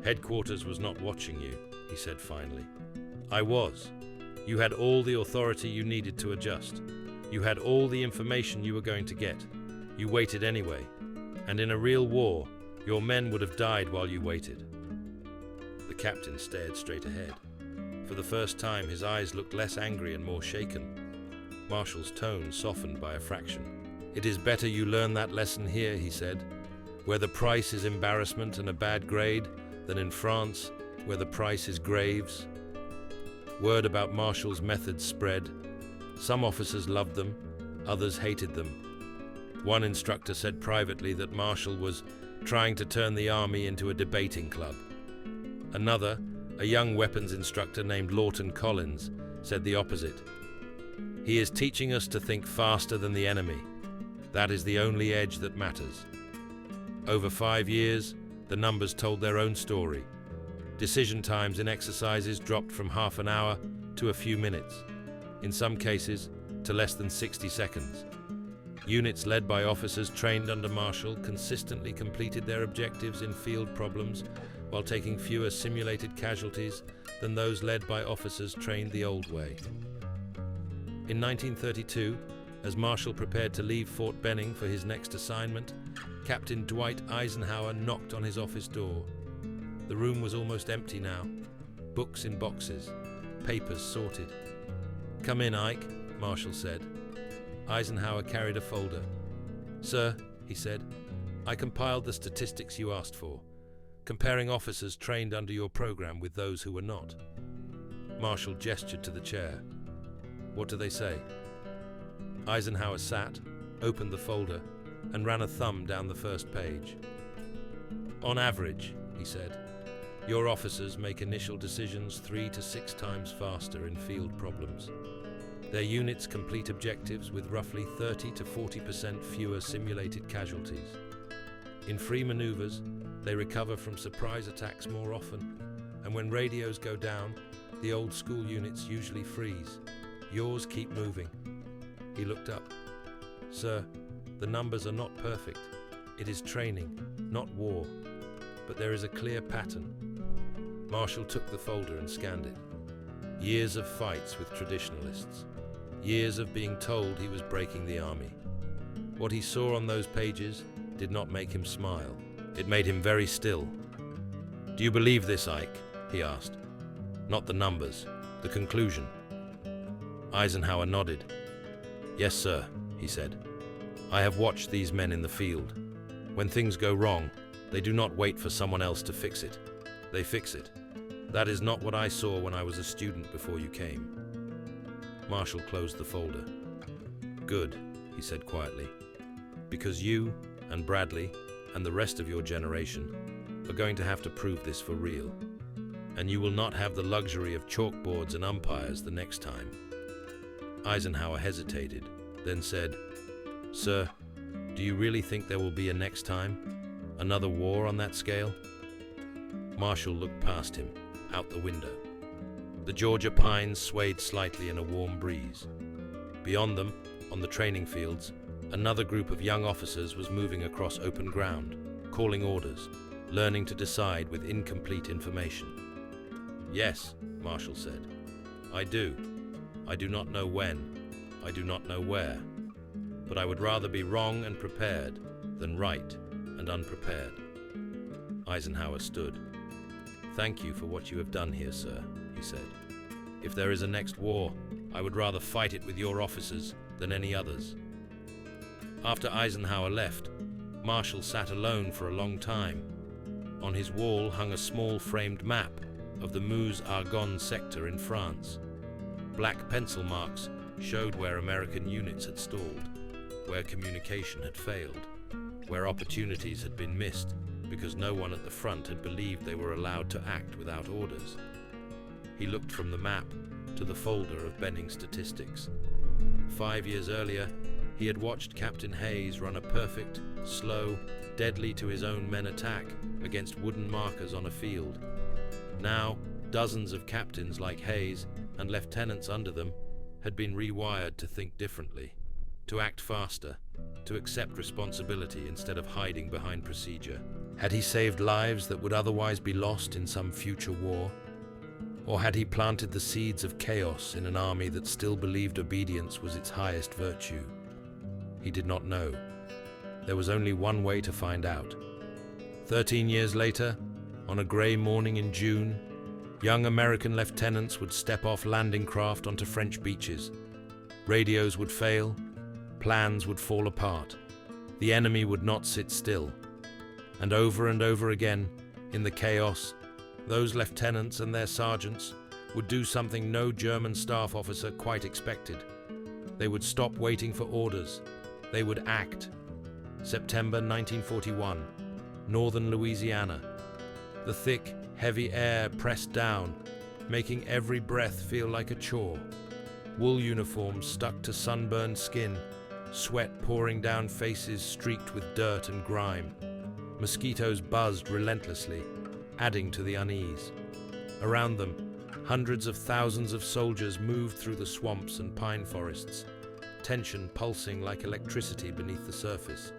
"Headquarters was not watching you," he said finally. "I was. You had all the authority you needed to adjust. You had all the information you were going to get. You waited anyway. And in a real war, your men would have died while you waited." The captain stared straight ahead. For the first time, his eyes looked less angry and more shaken. Marshall's tone softened by a fraction. "It is better you learn that lesson here," he said, "where the price is embarrassment and a bad grade, than in France, where the price is graves." Word about Marshall's methods spread. Some officers loved them, others hated them. One instructor said privately that Marshall was trying to turn the army into a debating club. Another, a young weapons instructor named Lawton Collins, said the opposite. "He is teaching us to think faster than the enemy. That is the only edge that matters." Over 5 years, the numbers told their own story. Decision times in exercises dropped from half an hour to a few minutes, in some cases to less than 60 seconds. Units led by officers trained under Marshall consistently completed their objectives in field problems while taking fewer simulated casualties than those led by officers trained the old way. In 1932, as Marshall prepared to leave Fort Benning for his next assignment, Captain Dwight Eisenhower knocked on his office door. The room was almost empty now, books in boxes, papers sorted. "Come in, Ike," Marshall said. Eisenhower carried a folder. "Sir," he said, "I compiled the statistics you asked for. comparing officers trained under your program with those who were not. Marshall gestured to the chair. What do they say? Eisenhower sat, opened the folder, and ran a thumb down the first page. On average, he said, your officers make initial decisions 3 to 6 times faster in field problems. Their units complete objectives with roughly 30 to 40% fewer simulated casualties. In free maneuvers, they recover from surprise attacks more often, and when radios go down, the old school units usually freeze. Yours keep moving. He looked up. Sir, the numbers are not perfect. It is training, not war. But there is a clear pattern. Marshall took the folder and scanned it. Years of fights with traditionalists. Years of being told he was breaking the army. What he saw on those pages did not make him smile. It made him very still. Do you believe this, Ike? He asked. Not the numbers, the conclusion. Eisenhower nodded. Yes, sir, he said. I have watched these men in the field. When things go wrong, they do not wait for someone else to fix it. They fix it. That is not what I saw when I was a student before you came. Marshall closed the folder. Good, he said quietly, because you and Bradley and the rest of your generation are going to have to prove this for real. And you will not have the luxury of chalkboards and umpires the next time. Eisenhower hesitated, then said, Sir, do you really think there will be a next time? Another war on that scale? Marshall looked past him, out the window. The Georgia pines swayed slightly in a warm breeze. Beyond them, on the training fields, another group of young officers was moving across open ground, calling orders, learning to decide with incomplete information. Yes, Marshall said. I do. I do not know when. I do not know where. But I would rather be wrong and prepared than right and unprepared. Eisenhower stood. Thank you for what you have done here, sir, he said. If there is a next war, I would rather fight it with your officers than any others. After Eisenhower left, Marshall sat alone for a long time. On his wall hung a small framed map of the Meuse-Argonne sector in France. Black pencil marks showed where American units had stalled, where communication had failed, where opportunities had been missed because no one at the front had believed they were allowed to act without orders. He looked from the map to the folder of Benning statistics. 5 years earlier, he had watched Captain Hayes run a perfect, slow, deadly to his own men attack against wooden markers on a field. Now, dozens of captains like Hayes and lieutenants under them had been rewired to think differently, to act faster, to accept responsibility instead of hiding behind procedure. Had he saved lives that would otherwise be lost in some future war? Or had he planted the seeds of chaos in an army that still believed obedience was its highest virtue? He did not know. There was only one way to find out. 13 years later, on a grey morning in June, young American lieutenants would step off landing craft onto French beaches. Radios would fail, plans would fall apart, the enemy would not sit still. And over again, in the chaos, those lieutenants and their sergeants would do something no German staff officer quite expected. They would stop waiting for orders. They would act. September 1941, northern Louisiana. The thick, heavy air pressed down, making every breath feel like a chore. Wool uniforms stuck to sunburned skin, sweat pouring down faces streaked with dirt and grime. Mosquitoes buzzed relentlessly, adding to the unease. Around them, hundreds of thousands of soldiers moved through the swamps and pine forests, tension pulsing like electricity beneath the surface.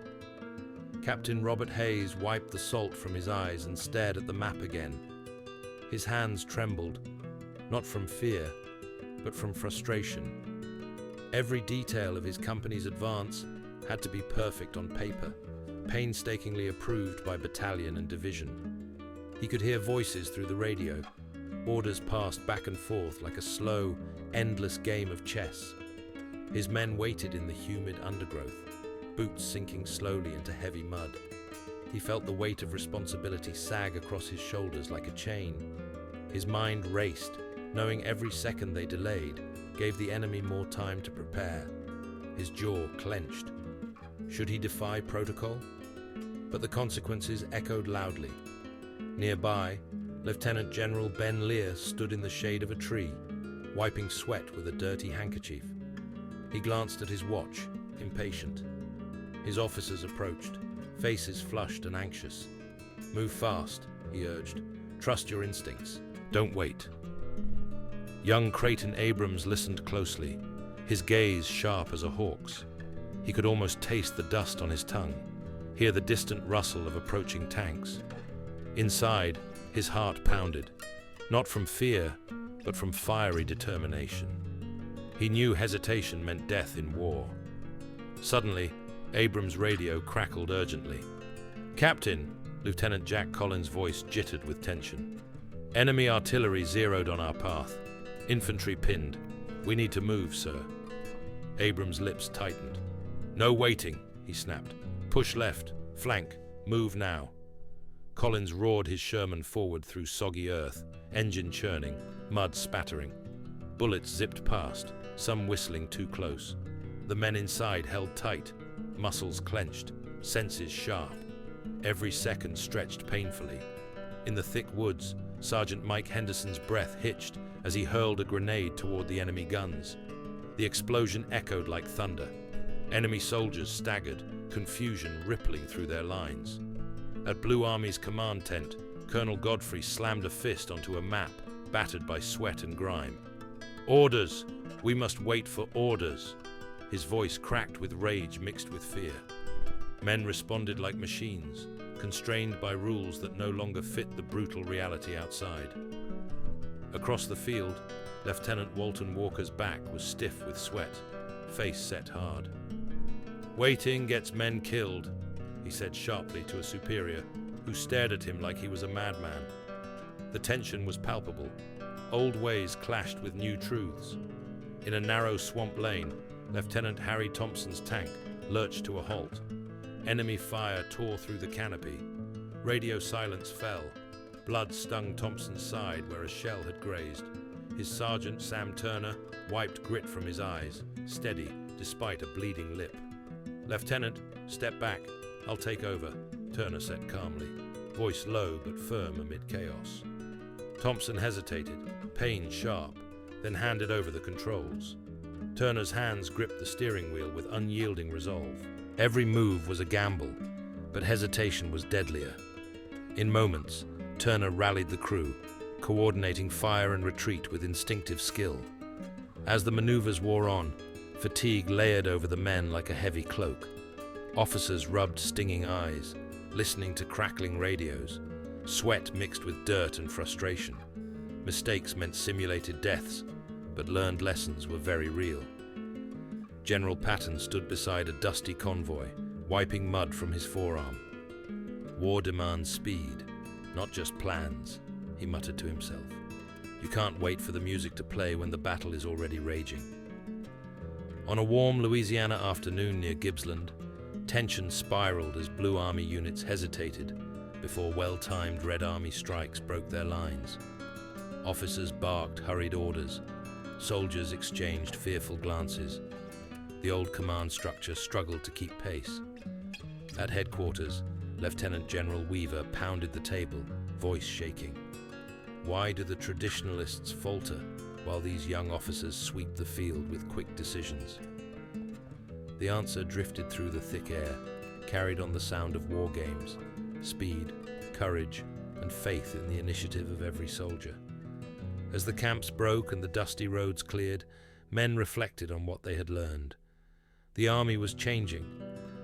Captain Robert Hayes wiped the salt from his eyes and stared at the map again. His hands trembled, not from fear, but from frustration. Every detail of his company's advance had to be perfect on paper, painstakingly approved by battalion and division. He could hear voices through the radio. Orders passed back and forth like a slow, endless game of chess. His men waited in the humid undergrowth, boots sinking slowly into heavy mud. He felt the weight of responsibility sag across his shoulders like a chain. His mind raced, knowing every second they delayed gave the enemy more time to prepare. His jaw clenched. Should he defy protocol? But the consequences echoed loudly. Nearby, Lieutenant General Ben Lear stood in the shade of a tree, wiping sweat with a dirty handkerchief. He glanced at his watch, impatient. His officers approached, faces flushed and anxious. "Move fast," he urged. "Trust your instincts. Don't wait." Young Creighton Abrams listened closely, his gaze sharp as a hawk's. He could almost taste the dust on his tongue, hear the distant rustle of approaching tanks. Inside, his heart pounded, not from fear, but from fiery determination. He knew hesitation meant death in war. Suddenly, Abrams' radio crackled urgently. "Captain," Lieutenant Jack Collins' voice jittered with tension. "Enemy artillery zeroed on our path. Infantry pinned. We need to move, sir." Abrams' lips tightened. "No waiting," he snapped. "Push left, flank, move now." Collins roared his Sherman forward through soggy earth, engine churning, mud spattering. Bullets zipped past, some whistling too close. The men inside held tight, muscles clenched, senses sharp. Every second stretched painfully. In the thick woods, Sergeant Mike Henderson's breath hitched as he hurled a grenade toward the enemy guns. The explosion echoed like thunder. Enemy soldiers staggered, confusion rippling through their lines. At Blue Army's command tent, Colonel Godfrey slammed a fist onto a map, battered by sweat and grime. "Orders! We must wait for orders!" His voice cracked with rage mixed with fear. Men responded like machines, constrained by rules that no longer fit the brutal reality outside. Across the field, Lieutenant Walton Walker's back was stiff with sweat, face set hard. "Waiting gets men killed," he said sharply to a superior, who stared at him like he was a madman. The tension was palpable. Old ways clashed with new truths. In a narrow swamp lane, Lieutenant Harry Thompson's tank lurched to a halt. Enemy fire tore through the canopy. Radio silence fell. Blood stung Thompson's side where a shell had grazed. His sergeant, Sam Turner, wiped grit from his eyes, steady despite a bleeding lip. "Lieutenant, step back. I'll take over," Turner said calmly, voice low but firm amid chaos. Thompson hesitated, pain sharp, then handed over the controls. Turner's hands gripped the steering wheel with unyielding resolve. Every move was a gamble, but hesitation was deadlier. In moments, Turner rallied the crew, coordinating fire and retreat with instinctive skill. As the maneuvers wore on, fatigue layered over the men like a heavy cloak. Officers rubbed stinging eyes, listening to crackling radios. Sweat mixed with dirt and frustration. Mistakes meant simulated deaths, but learned lessons were very real. General Patton stood beside a dusty convoy, wiping mud from his forearm. "War demands speed, not just plans," he muttered to himself. "You can't wait for the music to play when the battle is already raging." On a warm Louisiana afternoon near Gippsland, tension spiraled as Blue Army units hesitated before well-timed Red Army strikes broke their lines. Officers barked hurried orders. Soldiers exchanged fearful glances. The old command structure struggled to keep pace. At headquarters, Lieutenant General Weaver pounded the table, voice shaking. Why do the traditionalists falter while these young officers sweep the field with quick decisions? The answer drifted through the thick air, carried on the sound of war games, speed, courage, and faith in the initiative of every soldier. As the camps broke and the dusty roads cleared, men reflected on what they had learned. The army was changing,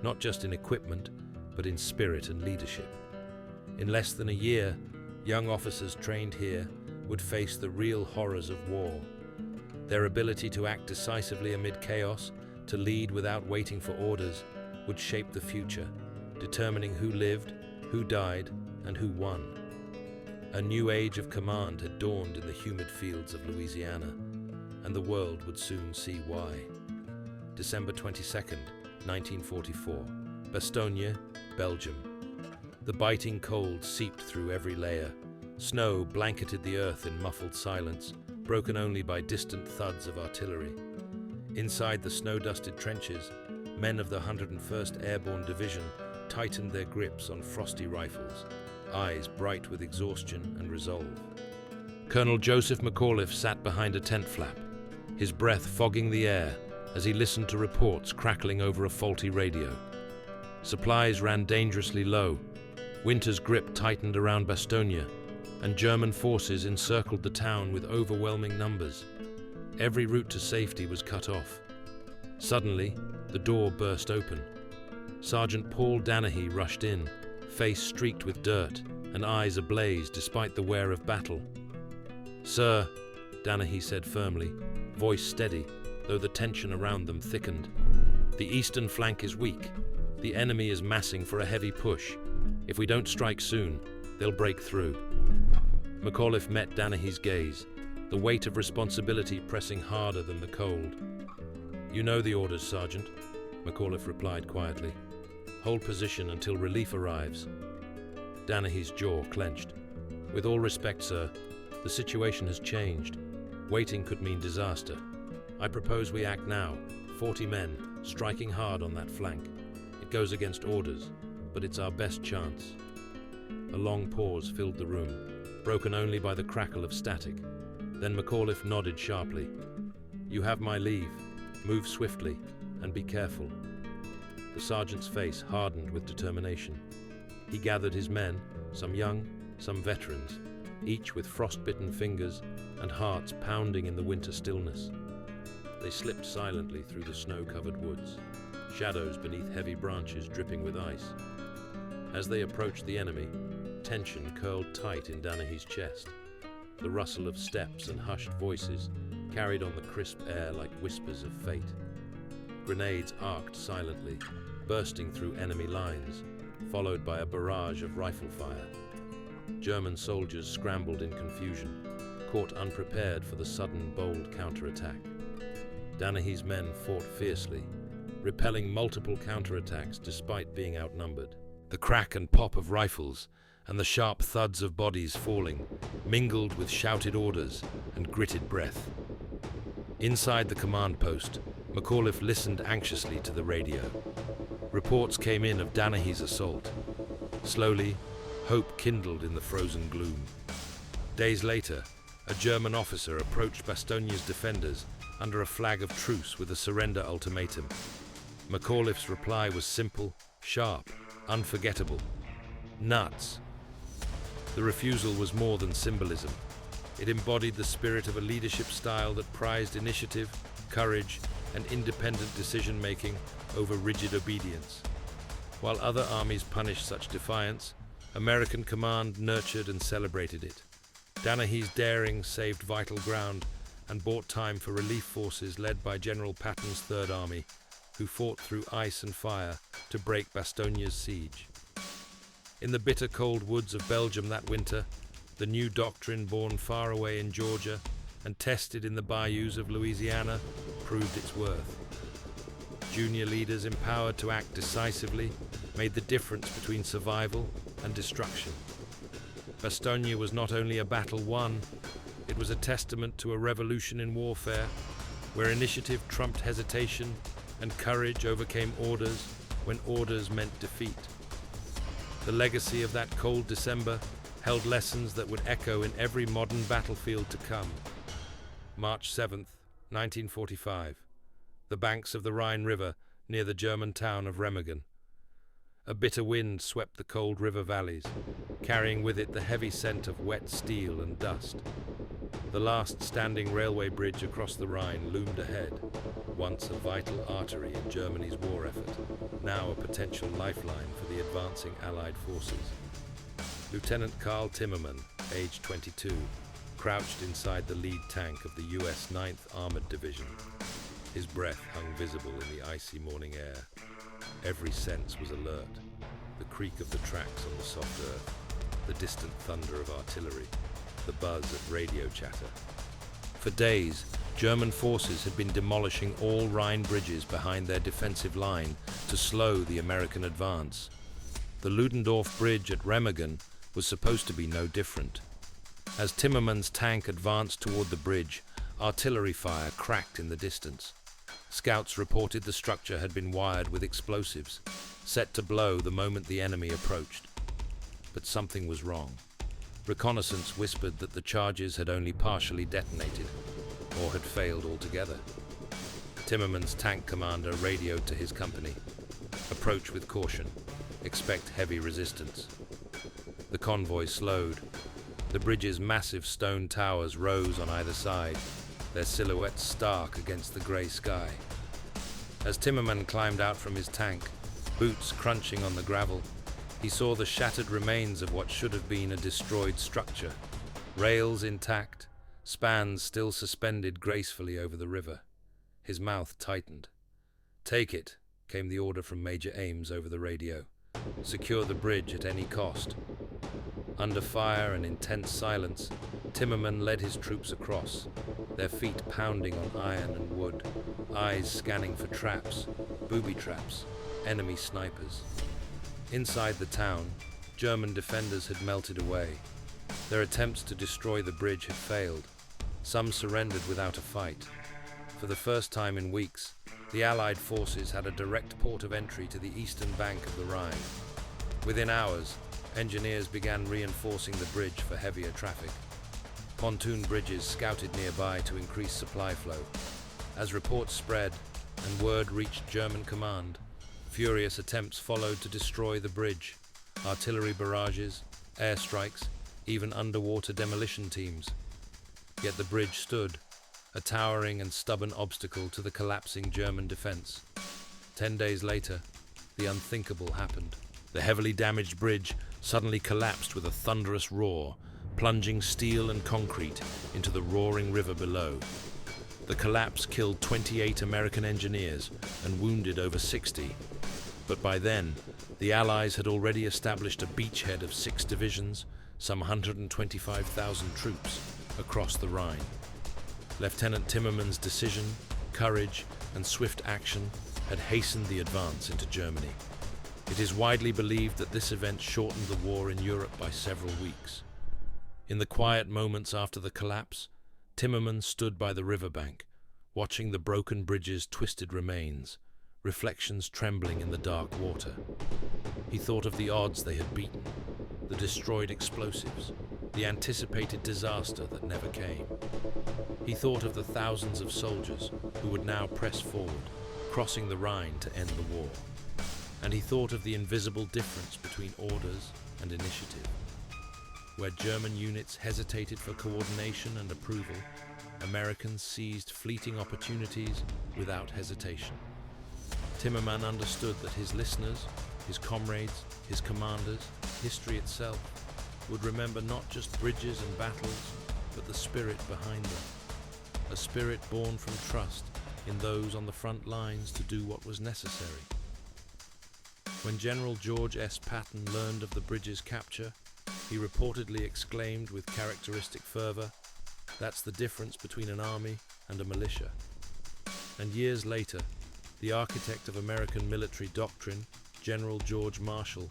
not just in equipment, but in spirit and leadership. In less than a year, young officers trained here would face the real horrors of war. Their ability to act decisively amid chaos, to lead without waiting for orders, would shape the future, determining who lived, who died, and who won. A new age of command had dawned in the humid fields of Louisiana, and the world would soon see why. December 22nd, 1944, Bastogne, Belgium. The biting cold seeped through every layer. Snow blanketed the earth in muffled silence, broken only by distant thuds of artillery. Inside the snow-dusted trenches, men of the 101st Airborne Division tightened their grips on frosty rifles, eyes bright with exhaustion and resolve. Colonel Joseph McAuliffe sat behind a tent flap, his breath fogging the air as he listened to reports crackling over a faulty radio. Supplies ran dangerously low, winter's grip tightened around Bastogne, and German forces encircled the town with overwhelming numbers. Every route to safety was cut off. Suddenly, the door burst open. Sergeant Paul Danahy rushed in, face streaked with dirt and eyes ablaze despite the wear of battle. "Sir," Danahy said firmly, voice steady, though the tension around them thickened. "The eastern flank is weak. The enemy is massing for a heavy push. If we don't strike soon, they'll break through." McAuliffe met Danahy's gaze, the weight of responsibility pressing harder than the cold. "You know the orders, Sergeant," McAuliffe replied quietly. "Hold position until relief arrives." Danahy's jaw clenched. "With all respect, sir, the situation has changed. Waiting could mean disaster. I propose we act now, 40 men, striking hard on that flank. It goes against orders, but it's our best chance." A long pause filled the room, broken only by the crackle of static. Then McAuliffe nodded sharply. "You have my leave. Move swiftly, and be careful." The sergeant's face hardened with determination. He gathered his men, some young, some veterans, each with frost-bitten fingers and hearts pounding in the winter stillness. They slipped silently through the snow-covered woods, shadows beneath heavy branches dripping with ice. As they approached the enemy, tension curled tight in Danahy's chest. The rustle of steps and hushed voices carried on the crisp air like whispers of fate. Grenades arced silently, bursting through enemy lines, followed by a barrage of rifle fire. German soldiers scrambled in confusion, caught unprepared for the sudden, bold counterattack. Danahy's men fought fiercely, repelling multiple counterattacks despite being outnumbered. The crack and pop of rifles and the sharp thuds of bodies falling mingled with shouted orders and gritted breath. Inside the command post, McAuliffe listened anxiously to the radio. Reports came in of Danahy's assault. Slowly, hope kindled in the frozen gloom. Days later, a German officer approached Bastogne's defenders under a flag of truce with a surrender ultimatum. McAuliffe's reply was simple, sharp, unforgettable. Nuts. The refusal was more than symbolism. It embodied the spirit of a leadership style that prized initiative, courage, and independent decision-making over rigid obedience. While other armies punished such defiance, American command nurtured and celebrated it. Danahy's daring saved vital ground and bought time for relief forces led by General Patton's Third Army, who fought through ice and fire to break Bastogne's siege. In the bitter cold woods of Belgium that winter, the new doctrine born far away in Georgia and tested in the bayous of Louisiana proved its worth. Junior leaders empowered to act decisively made the difference between survival and destruction. Bastogne was not only a battle won, it was a testament to a revolution in warfare, where initiative trumped hesitation and courage overcame orders when orders meant defeat. The legacy of that cold December held lessons that would echo in every modern battlefield to come. March 7th, 1945. The banks of the Rhine River near the German town of Remagen. A bitter wind swept the cold river valleys, carrying with it the heavy scent of wet steel and dust. The last standing railway bridge across the Rhine loomed ahead, once a vital artery in Germany's war effort, now a potential lifeline for the advancing Allied forces. Lieutenant Karl Timmerman, aged 22, crouched inside the lead tank of the US 9th Armored Division. His breath hung visible in the icy morning air. Every sense was alert. The creak of the tracks on the soft earth, the distant thunder of artillery, the buzz of radio chatter. For days, German forces had been demolishing all Rhine bridges behind their defensive line to slow the American advance. The Ludendorff Bridge at Remagen was supposed to be no different. As Timmerman's tank advanced toward the bridge, artillery fire cracked in the distance. Scouts reported the structure had been wired with explosives, set to blow the moment the enemy approached. But something was wrong. Reconnaissance whispered that the charges had only partially detonated, or had failed altogether. Timmerman's tank commander radioed to his company. Approach with caution. Expect heavy resistance. The convoy slowed. The bridge's massive stone towers rose on either side, their silhouettes stark against the grey sky. As Timmerman climbed out from his tank, boots crunching on the gravel, he saw the shattered remains of what should have been a destroyed structure. Rails intact, spans still suspended gracefully over the river. His mouth tightened. "Take it," came the order from Major Ames over the radio. "Secure the bridge at any cost." Under fire and intense silence, Timmerman led his troops across, their feet pounding on iron and wood, eyes scanning for traps, booby traps, enemy snipers. Inside the town, German defenders had melted away. Their attempts to destroy the bridge had failed. Some surrendered without a fight. For the first time in weeks, the Allied forces had a direct port of entry to the eastern bank of the Rhine. Within hours, engineers began reinforcing the bridge for heavier traffic. Pontoon bridges scouted nearby to increase supply flow. As reports spread and word reached German command, furious attempts followed to destroy the bridge. Artillery barrages, airstrikes, even underwater demolition teams. Yet the bridge stood, a towering and stubborn obstacle to the collapsing German defense. 10 days later, the unthinkable happened. The heavily damaged bridge suddenly collapsed with a thunderous roar, plunging steel and concrete into the roaring river below. The collapse killed 28 American engineers and wounded over 60. But by then, the Allies had already established a beachhead of 6 divisions, some 125,000 troops, across the Rhine. Lieutenant Timmerman's decision, courage, and swift action had hastened the advance into Germany. It is widely believed that this event shortened the war in Europe by several weeks. In the quiet moments after the collapse, Timmerman stood by the riverbank, watching the broken bridge's twisted remains, reflections trembling in the dark water. He thought of the odds they had beaten, the destroyed explosives, the anticipated disaster that never came. He thought of the thousands of soldiers who would now press forward, crossing the Rhine to end the war. And he thought of the invisible difference between orders and initiative. Where German units hesitated for coordination and approval, Americans seized fleeting opportunities without hesitation. Timmerman understood that his listeners, his comrades, his commanders, history itself, would remember not just bridges and battles, but the spirit behind them. A spirit born from trust in those on the front lines to do what was necessary. When General George S. Patton learned of the bridge's capture, he reportedly exclaimed with characteristic fervor, "That's the difference between an army and a militia." And years later, the architect of American military doctrine, General George Marshall,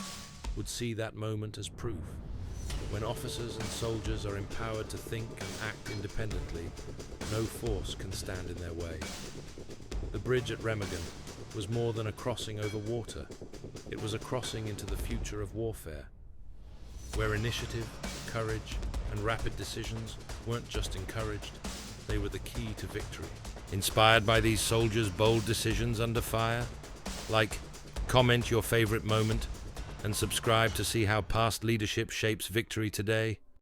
would see that moment as proof. When officers and soldiers are empowered to think and act independently, no force can stand in their way. The bridge at Remagen was more than a crossing over water. It was a crossing into the future of warfare, where initiative, courage, and rapid decisions weren't just encouraged, they were the key to victory. Inspired by these soldiers' bold decisions under fire? Like, comment your favorite moment, and subscribe to see how past leadership shapes victory today.